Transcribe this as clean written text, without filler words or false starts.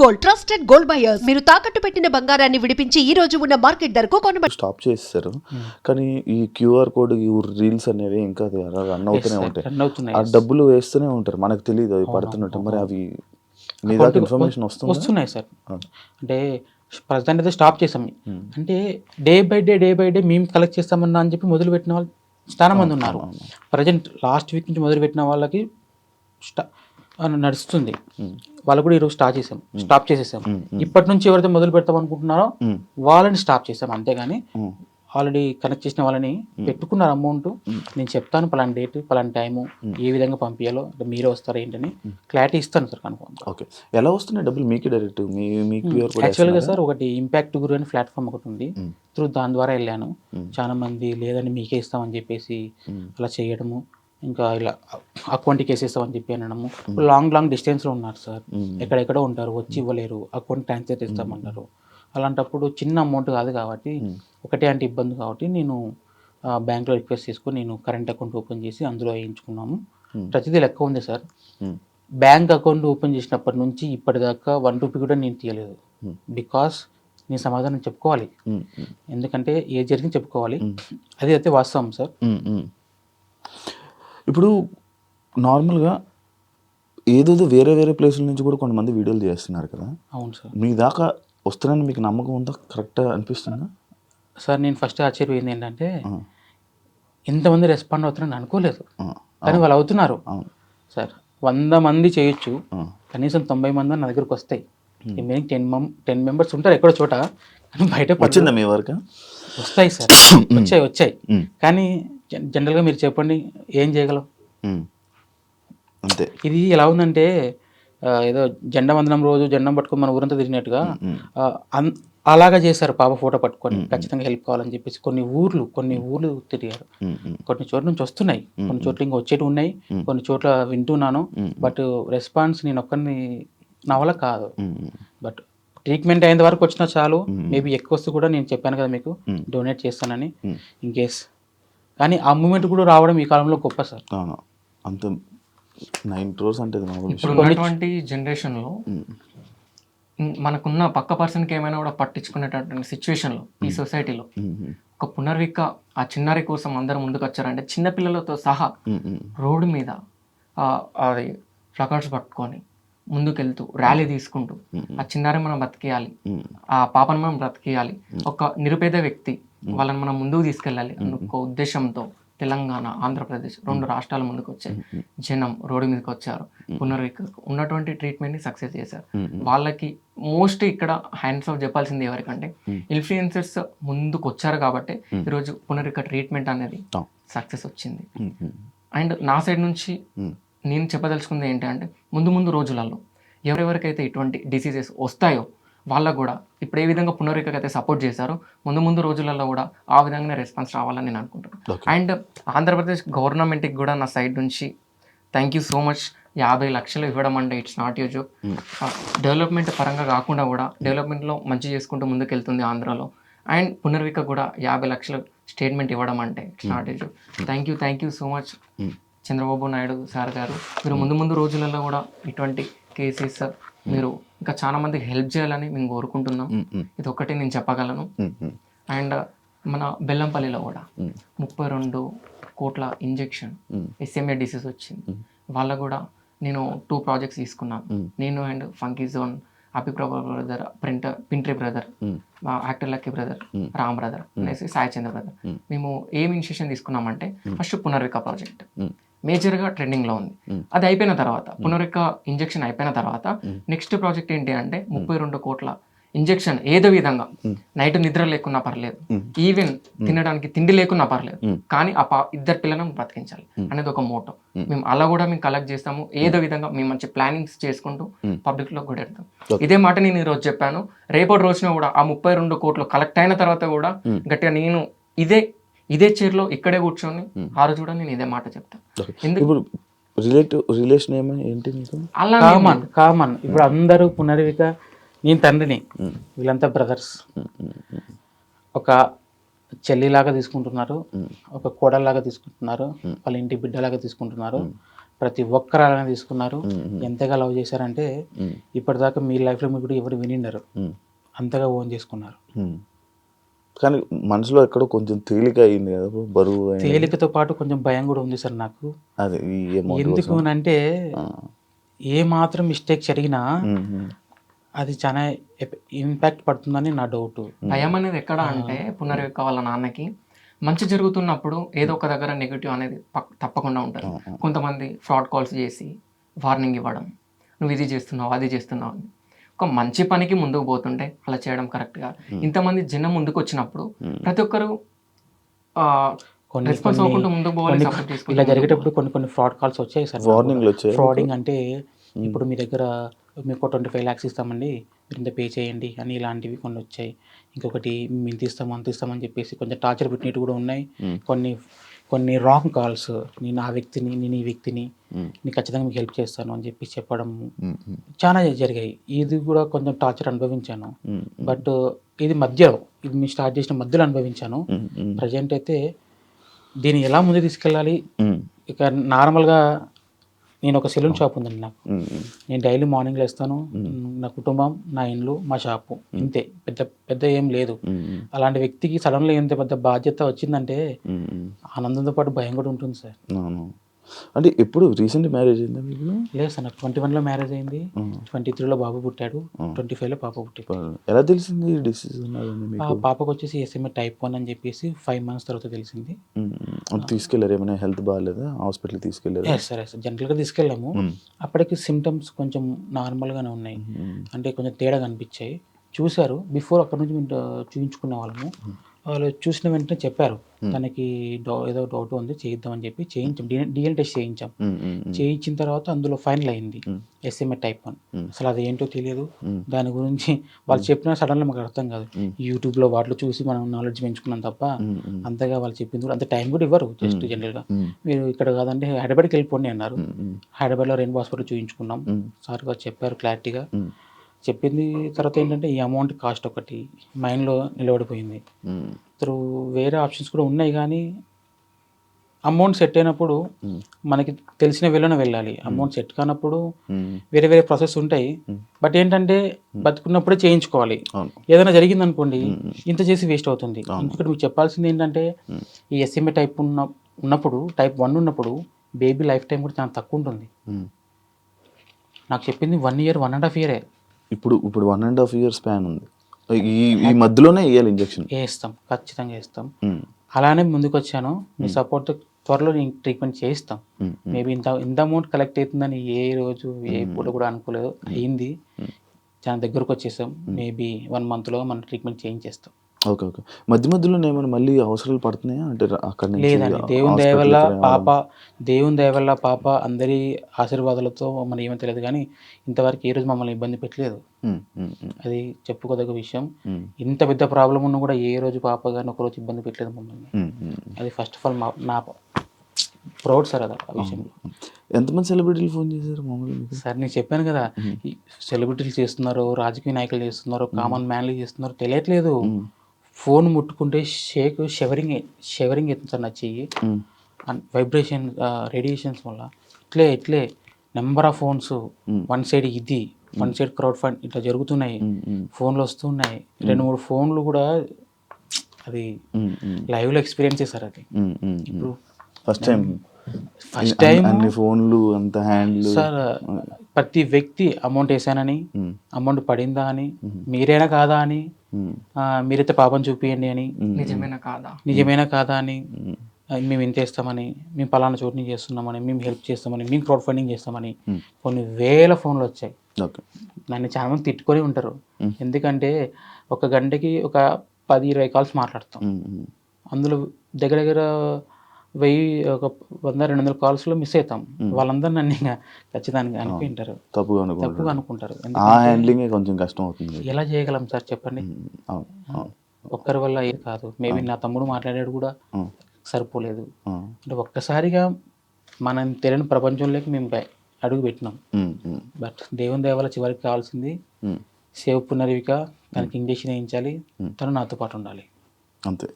Gold, trusted gold buyers. మీరు తాకట్టు పెట్టిన బంగారాన్ని విడిపించి ఈ రోజు ఉన్న మార్కెట్ ధరకు కొనబడి. స్టాప్ చేస్తారు కానీ ఈ క్యూఆర్ కోడ్ ఈ రీల్స్ అనేవి ఇంకా రన్ అవుతూనే ఉంటాయి. ఆ డబ్బులు వేస్తూనే ఉంటారు, మనకు తెలియదు అవి పడుతున్నట్టు. మరి అవి మీ దాకా ఇన్ఫర్మేషన్ వస్తున్నాయి సార్. అంటే ప్రజెంట్ అయితే స్టాప్ చేసాం. అంటే డే బై డే మేము కలెక్ట్ చేస్తామన్నా అని చెప్పి మొదలుపెట్టిన వాళ్ళు చాలా మంది ఉన్నారు. ప్రజెంట్ లాస్ట్ వీక్ నుంచి మొదలుపెట్టిన వాళ్ళకి నడుస్తుంది. వాళ్ళు కూడా ఈరోజు స్టాప్ చేసేసాం. ఇప్పటి నుంచి ఎవరైతే మొదలు పెడతాం అనుకుంటున్నారో వాళ్ళని స్టాప్ చేసాం. అంతేగాని ఆల్రెడీ కనెక్ట్ చేసిన వాళ్ళని పెట్టుకున్నారు అమౌంట్. నేను చెప్తాను పలానా డేట్ పలానా టైము ఏ విధంగా పంపించాలో, మీరే వస్తారా ఏంటని క్లారిటీ ఇస్తాను సార్. కనుక్కోండి. ఓకే, ఎలా వస్తున్నాయి డబ్బులు మీకు డైరెక్ట్? యాక్చువల్గా సార్ ఒకటి ఇంపాక్ట్ గురు అని ప్లాట్ఫామ్ ఒకటి ఉంది. దాని ద్వారా వెళ్ళాను. చాలా మంది లేదని మీకే ఇస్తామని చెప్పేసి అలా చేయడము, ఇంకా ఇలా అకౌంట్కి వేసేస్తామని చెప్పి అనడము. లాంగ్ డిస్టెన్స్లో ఉన్నారు సార్, ఎక్కడెక్కడో ఉంటారు, వచ్చి ఇవ్వలేరు, అకౌంట్ ట్రాన్స్ఫర్ చేస్తామన్నారు. అలాంటప్పుడు చిన్న అమౌంట్ కాదు కాబట్టి ఒకటే అంటే ఇబ్బంది కాబట్టి నేను బ్యాంక్లో రిక్వెస్ట్ చేసుకొని నేను కరెంట్ అకౌంట్ ఓపెన్ చేసి అందులో వేయించుకున్నాము. ప్రతిదీ లెక్క ఉంది సార్. బ్యాంక్ అకౌంట్ ఓపెన్ చేసినప్పటి నుంచి ఇప్పటిదాకా 1 రూపీ కూడా నేను తీయలేదు. బికాస్ నేను సమాధానం చెప్పుకోవాలి, ఎందుకంటే ఏ జరిగింది చెప్పుకోవాలి. అది అయితే వాస్తవం సార్. ఇప్పుడు నార్మల్గా ఏదేదో వేరే ప్లేసుల నుంచి కూడా కొంతమంది వీడియోలు చేస్తున్నారు కదా. అవును సార్. మీ దాకా వస్తున్నాయని మీకు నమ్మకం ఉందా? కరెక్ట్గా అనిపిస్తుందా సార్? నేను ఫస్ట్ ఆశ్చర్యపోయింది ఏంటంటే ఇంతమంది రెస్పాండ్ అవుతున్నారని అనుకోలేదు, కానీ వాళ్ళు అవుతున్నారు సార్. 100 మంది చేయొచ్చు, కనీసం 90 మంది నా దగ్గరకు వస్తాయి. 10 మెంబర్స్ ఉంటారు ఎక్కడో చోట, కానీ బయట వచ్చిందా మీ వరకు? వస్తాయి సార్, వచ్చాయి. కానీ జనరల్గా మీరు చెప్పండి ఏం చేయగలం? అంతే. ఇది ఎలా ఉందంటే ఏదో జెండా వందనం రోజు జెండం పట్టుకొని మన ఊరంతా తిరిగినట్టుగా అలాగా చేశారు. పాప ఫోటో పట్టుకొని ఖచ్చితంగా హెల్ప్ కావాలని చెప్పేసి కొన్ని ఊర్లు తిరిగారు. కొన్ని చోట్ల నుంచి వస్తున్నాయి, కొన్ని చోట్ల ఇంకా వచ్చేటి ఉన్నాయి, కొన్ని చోట్ల వింటున్నాను. బట్ రెస్పాన్స్ నేను ఒక్కరిని నా వల్ల కాదు. బట్ ట్రీట్మెంట్ అయిన వరకు వచ్చినా చాలు. మేబీ ఎక్కువ వస్తే కూడా నేను చెప్పాను కదా మీకు డొనేట్ చేస్తానని ఇన్ కేస్. కానీ ఆ మూమెంట్ కూడా రావడం ఈ కాలంలో గొప్ప సార్. అంత 9 crores అంటే ఇప్పుడు ఉన్నటువంటి జనరేషన్లో మనకున్న పక్క పర్సన్కి ఏమైనా కూడా పట్టించుకునేటటువంటి సిచ్యువేషన్లో ఈ సొసైటీలో ఒక పునర్విక ఆ చిన్నారి కోసం అందరూ ముందుకు వచ్చారంటే చిన్నపిల్లలతో సహా రోడ్డు మీద అది ప్లకార్డ్స్ పట్టుకొని ముందుకెళ్తూ ర్యాలీ తీసుకుంటూ ఆ చిన్నారి మనం బ్రతికేయాలి, ఆ పాపను మనం బ్రతికేయాలి, ఒక నిరుపేద వ్యక్తి వాళ్ళని మనం ముందుకు తీసుకెళ్ళాలి అన్న ఒక ఉద్దేశంతో తెలంగాణ, ఆంధ్రప్రదేశ్ 2 రాష్ట్రాల ముందుకు వచ్చాయి. జనం రోడ్డు మీదకి వచ్చారు, పునర్విక ఉన్నటువంటి ట్రీట్మెంట్ని సక్సెస్ చేశారు. వాళ్ళకి మోస్ట్ ఇక్కడ హ్యాండ్స్ ఆఫ్ చెప్పాల్సింది ఎవరికంటే ఇన్ఫ్లుయెన్సర్స్ ముందుకు వచ్చారు కాబట్టి ఈరోజు పునర్విక ట్రీట్మెంట్ అనేది సక్సెస్ వచ్చింది. అండ్ నా సైడ్ నుంచి నేను చెప్పదలుచుకుంది ఏంటంటే ముందు రోజులలో ఎవరెవరికైతే ఇటువంటి డిసీజెస్ వస్తాయో వాళ్ళకు కూడా ఇప్పుడు ఏ విధంగా పునర్వికకి అయితే సపోర్ట్ చేశారో ముందు రోజులలో కూడా ఆ విధంగానే రెస్పాన్స్ రావాలని నేను అనుకుంటున్నాను. అండ్ ఆంధ్రప్రదేశ్ గవర్నమెంట్కి కూడా నా సైడ్ నుంచి థ్యాంక్ యూ సో మచ్. 50 లక్షలు ఇవ్వడం అంటే it's not you joke. Development పరంగా కాకుండా కూడా డెవలప్మెంట్లో మంచి చేసుకుంటూ ముందుకెళ్తుంది ఆంధ్రాలో. అండ్ పునర్విక కూడా 50 లక్షలు స్టేట్మెంట్ ఇవ్వడం అంటే it's not you joke. Thank you so much Chandrababu Naidu sir గారు. మీరు ముందు రోజులలో కూడా ఇటువంటి కేసెస్ మీరు ఇంకా చాలా మందికి హెల్ప్ చేయాలని మేము కోరుకుంటున్నాం. ఇది ఒక్కటి నేను చెప్పగలను. అండ్ మన బెల్లంపల్లిలో కూడా 32 కోట్ల ఇంజెక్షన్ SMA డిసీజ్ వచ్చింది. వాళ్ళకు కూడా నేను 2 ప్రాజెక్ట్స్ తీసుకున్నాను. నేను and funky zone, Abhiprabha brother, పింట్రీ brother, actor Lucky brother, Ram brother అనేసి సాయి చంద్ర బ్రదర్. మేము ఏం ఇనిషియేషన్ తీసుకున్నామంటే ఫస్ట్ పునర్విక ప్రాజెక్ట్ మేజర్గా ట్రెండింగ్లో ఉంది. అది అయిపోయిన తర్వాత పునర్విక ఇంజెక్షన్ అయిపోయిన తర్వాత నెక్స్ట్ ప్రాజెక్ట్ ఏంటి అంటే 32 కోట్ల ఇంజెక్షన్ ఏదో విధంగా నైట్ నిద్ర లేకున్నా పర్లేదు, ఈవెన్ తినడానికి తిండి లేకున్నా పర్లేదు, కానీ ఆ 2 పిల్లలను బ్రతికించాలి అనేది ఒక మోటో. మేము అలా కూడా మేము కలెక్ట్ చేస్తాము. ఏదో విధంగా మేము మంచి ప్లానింగ్స్ చేసుకుంటూ పబ్లిక్లో కూడా వెళ్తాం. ఇదే మాట నేను ఈరోజు చెప్పాను. రేపటి రోజున కూడా ఆ 32 కోట్లు కలెక్ట్ అయిన తర్వాత కూడా గట్టిగా నేను ఇదే చైర్లో ఇక్కడే కూర్చొని ఆ రోజు కూడా నేను ఇదే మాట చెప్తాను. రిలేషన్ ఏంటి అలా కామన్. ఇప్పుడు అందరూ పునర్విక, నేను తండ్రిని, వీళ్ళంతా బ్రదర్స్. ఒక చెల్లిలాగా తీసుకుంటున్నారు, ఒక కోడల్లాగా తీసుకుంటున్నారు, వాళ్ళ ఇంటి బిడ్డలాగా తీసుకుంటున్నారు. ప్రతి ఒక్కరు అలానే తీసుకున్నారు. ఎంతగా లవ్ చేశారంటే ఇప్పటిదాకా మీ లైఫ్లో మీరు కూడా ఎవరు వినిన్నారు, అంతగా ఓన్ చేసుకున్నారు. కానీ మనసులో ఎక్కడో కొంచెం తేలిక అయింది కదా bro, బరువు అయినా. తేలికతో పాటు కొంచెం భయం కూడా ఉంది సార్ నాకు. అదే ఈ amount ఎందుకు కోసం. అంటే ఏ మాత్రం మిస్టేక్ జరిగినా మ్మ్. అది చాలా ఇంపాక్ట్ పడుతుందని నా డౌట్. భయం అనేది ఎక్కడ అంటే పునర్విక వాళ్ళ నాన్నకి మంచి జరుగుతున్నప్పుడు ఏదో ఒక దగ్గర నెగిటివ్ అనేది తప్పకుండా ఉంటుంది. కొంతమంది ఫ్రాడ్ కాల్స్ చేసి వార్నింగ్ ఇవ్వడం, నువ్వు ఇది చేస్తున్నావు అది చేస్తున్నావు అని. ఒక మంచి పనికి ముందుకు పోతుంటే అలా చేయడం కరెక్ట్గా. ఇంతమంది జనం ముందుకు వచ్చినప్పుడు ప్రతి ఒక్కరు రెస్పాన్స్ అవ్వకుండా ముందుకు పోవాలి, సపోర్ట్ ఇలా చేసుకుంటే జరిగేటప్పుడు కొన్ని ఫ్రాడ్ కాల్స్ వచ్చాయి సార్. వార్నింగ్లు వచ్చాయి. ఫ్రాడింగ్ అంటే ఇప్పుడు మీ దగ్గర మీకు 25 lakhs ఇస్తామండి, మీరు ఇంత పే చేయండి అని ఇలాంటివి కొన్ని వచ్చాయి. ఇంకొకటి మేము ఇంత ఇస్తాము అంత ఇస్తామని చెప్పేసి కొంచెం టార్చర్ పెట్టినట్టు కూడా ఉన్నాయి. కొన్ని రాంగ్ కాల్స్, నేను ఆ వ్యక్తిని, నేను ఈ వ్యక్తిని, నేను ఖచ్చితంగా మీకు హెల్ప్ చేస్తాను అని చెప్పి చెప్పడం చాలా జరిగాయి. ఇది కూడా కొంచెం టార్చర్ అనుభవించాను. బట్ ఇది మేము స్టార్ట్ చేసిన మధ్యలో అనుభవించాను. ప్రజెంట్ అయితే దీన్ని ఎలా ముందు తీసుకెళ్ళాలి, ఇక నార్మల్గా నేను ఒక సెలూన్ షాప్ ఉందండి నాకు. నేను డైలీ మార్నింగ్ లేస్తాను, నా కుటుంబం, నా ఇండ్లు, మా షాపు, ఇంతే. పెద్ద ఏం లేదు. అలాంటి వ్యక్తికి సడన్గా ఎంత పెద్ద బాధ్యత వచ్చిందంటే ఆనందంతో పాటు భయం కూడా ఉంటుంది సార్. అంటే ఎప్పుడు రీసెంట్ మ్యారేజ్ అయిందా మీకు? లేదు సార్, నాకు 21లో మ్యారేజ్ అయింది, 23లో బాబు పుట్టాడు, 25లో పాప పుట్టింది. ఎలా తెలిసింది డిసిజన్? పాపకు వచ్చేసి SMA type 1 అని చెప్పేసి 5 months తర్వాత తెలిసింది. తీసుకెళ్ళారు? ఏమైనా హెల్త్ బాగాలేదా? హాస్పిటల్ తీసుకెళ్ళారు? సరే సార్, జనరల్గా తీసుకెళ్ళాము. అప్పటికి సిమ్టమ్స్ కొంచెం నార్మల్గానే ఉన్నాయి, అంటే కొంచెం తేడా కనిపించాయి. చూశారు, బిఫోర్ అక్కడ నుంచి మేము చూపించుకునే వాళ్ళము. వాళ్ళు చూసిన వెంటనే చెప్పారు తనకి ఏదో డౌట్ ఉంది, చేయిద్దామని చెప్పి చేయించాం. DNA టెస్ట్ చేయించాం. చేయించిన తర్వాత అందులో ఫైనల్ అయింది SMA type 1. అసలు అది ఏంటో తెలియదు, దాని గురించి వాళ్ళు చెప్పినా సడన్గా మాకు అర్థం కాదు. యూట్యూబ్లో వాటిలో చూసి మనం నాలెడ్జ్ పెంచుకున్నాం తప్ప అంతగా వాళ్ళు చెప్పింది కూడా అంత టైం కూడా ఇవ్వరు. జస్ట్ జనరల్గా మీరు ఇక్కడ కాదంటే హైదరాబాద్కి వెళ్ళిపోండి అన్నారు. హైదరాబాద్లో రెయిన్బో హాస్పిటల్ చూపించుకున్నాం. సార్ గారు చెప్పారు క్లారిటీగా. చెప్పింది తర్వాత ఏంటంటే ఈ అమౌంట్ కాస్ట్ ఒకటి మైండ్లో నిలబడిపోయింది. త్రూ వేరే ఆప్షన్స్ కూడా ఉన్నాయి, కానీ అమౌంట్ సెట్ అయినప్పుడు మనకి తెలిసిన వేలోనే వెళ్ళాలి. అమౌంట్ సెట్ కానప్పుడు వేరే ప్రాసెస్ ఉంటాయి. బట్ ఏంటంటే బతుకున్నప్పుడే చేయించుకోవాలి. ఏదైనా జరిగింది అనుకోండి, ఇంత చేసి వేస్ట్ అవుతుంది. ఇంకొకటి మీకు చెప్పాల్సింది ఏంటంటే ఈ SMA type ఉన్నప్పుడు, type 1 ఉన్నప్పుడు బేబీ లైఫ్ టైం కూడా చాలా తక్కువ ఉంటుంది. నాకు చెప్పింది 1 year 1.5 year. ఇప్పుడు 1.5 year స్పాన్ ఉంది. ఈ మధ్యలోనే వేయాలి ఇంజెక్షన్? వేస్తాం, ఖచ్చితంగా వేస్తాం. అలానే ముందుకు వచ్చాను. మీ సపోర్ట్ త్వరలో నేను ట్రీట్మెంట్ చేయిస్తాం. మేబీ ఇంత అమౌంట్ కలెక్ట్ అవుతుందని ఏ రోజు ఏ పూట కూడా అనుకోలేదు. అయింది, చాలా దగ్గరకు వచ్చేసాం. మేబీ 1 monthలో మనం ట్రీట్మెంట్ చేయించేస్తాం. ఓకే. మధ్యలో ఏమైనా మళ్ళీ అవసరాలు పడుతున్నాయా? అంటే అక్కడ నుంచి లేదండి, దేవుని దయ వల్ల పాప అందరి ఆశీర్వాదాలతో మనం ఏమీ తెలియదు, కానీ ఇంతవరకు ఏ రోజు మమ్మల్ని ఇబ్బంది పెట్టలేదు. అది చెప్పుకోదగ్గ విషయం. ఇంత పెద్ద ప్రాబ్లం ఉన్నా కూడా ఏ రోజు పాప కానీ ఒకరోజు ఇబ్బంది పెట్టలేదు మమ్మల్ని. అది ఫస్ట్ ఆఫ్ ఆల్ నా ప్రౌడ్ సార్ అది ఆ విషయంలో. ఎంతమంది సెలబ్రిటీలు ఫోన్ చేశారు మామూలుగా? సార్ నేను చెప్పాను కదా, సెలబ్రిటీలు చేస్తున్నారు, రాజకీయ నాయకులు చేస్తున్నారు, కామన్ మ్యాన్లు చేస్తున్నారు, తెలియట్లేదు. ఫోన్ ముట్టుకుంటే షెవరింగ్ అవుతుంది సార్ నా చెయ్యి. వైబ్రేషన్, రేడియేషన్స్ వల్ల ఇట్లే number of phones, one side ఇది, వన్ సైడ్ క్రౌడ్ ఫండ్ ఇట్లా జరుగుతున్నాయి. ఫోన్లు వస్తున్నాయి, 2-3 ఫోన్లు కూడా. అది లైవ్లో ఎక్స్పీరియన్స్ చేశారు. అది ఇప్పుడు ఫస్ట్ టైం అన్ని ఫోన్లు అంత హ్యాండ్లు. సార్ ప్రతి వ్యక్తి అమౌంట్ వేసానని, అమౌంట్ పడిందా అని, మీరేనా కాదా అని, మీరైతే పాపం చూపియండి అని, నిజమేనా కాదా అని, మేము ఇంత వేస్తామని, మేము పలానా చోటు నుంచి చేస్తున్నామని, మేము హెల్ప్ చేస్తామని, మేము క్రౌడ్ ఫండింగ్ చేస్తామని కొన్ని వేల ఫోన్లు వచ్చాయి. నన్ను చాలా మంది తిట్టుకొని ఉంటారు. ఎందుకంటే ఒక గంటకి ఒక 10-20 కాల్స్ మాట్లాడతాం. అందులో దగ్గర 100-200 కాల్స్లో మిస్ అవుతాం. వాళ్ళందరూ నన్ను ఇంకా ఖచ్చితంగా అనుకుంటారు, తప్పుగా అనుకుంటారు. కొంచెం కష్టం అవుతుంది. ఎలా చేయగలం సార్ చెప్పండి? ఒక్కరి వల్ల ఏది కాదు. మేబీ నా తమ్ముడు మాట్లాడాడు కూడా సరిపోలేదు. అంటే ఒక్కసారిగా మనం తెలియని ప్రపంచంలోకి మేము అడుగు పెట్టినాం. బట్ దేవుని దయ వల్ల చివరికి కావాల్సింది సేవ్ పునర్విక. తనకి ఇంజెక్షన్ వేయించాలి, తను నాతో పాటు ఉండాలి, అంతే.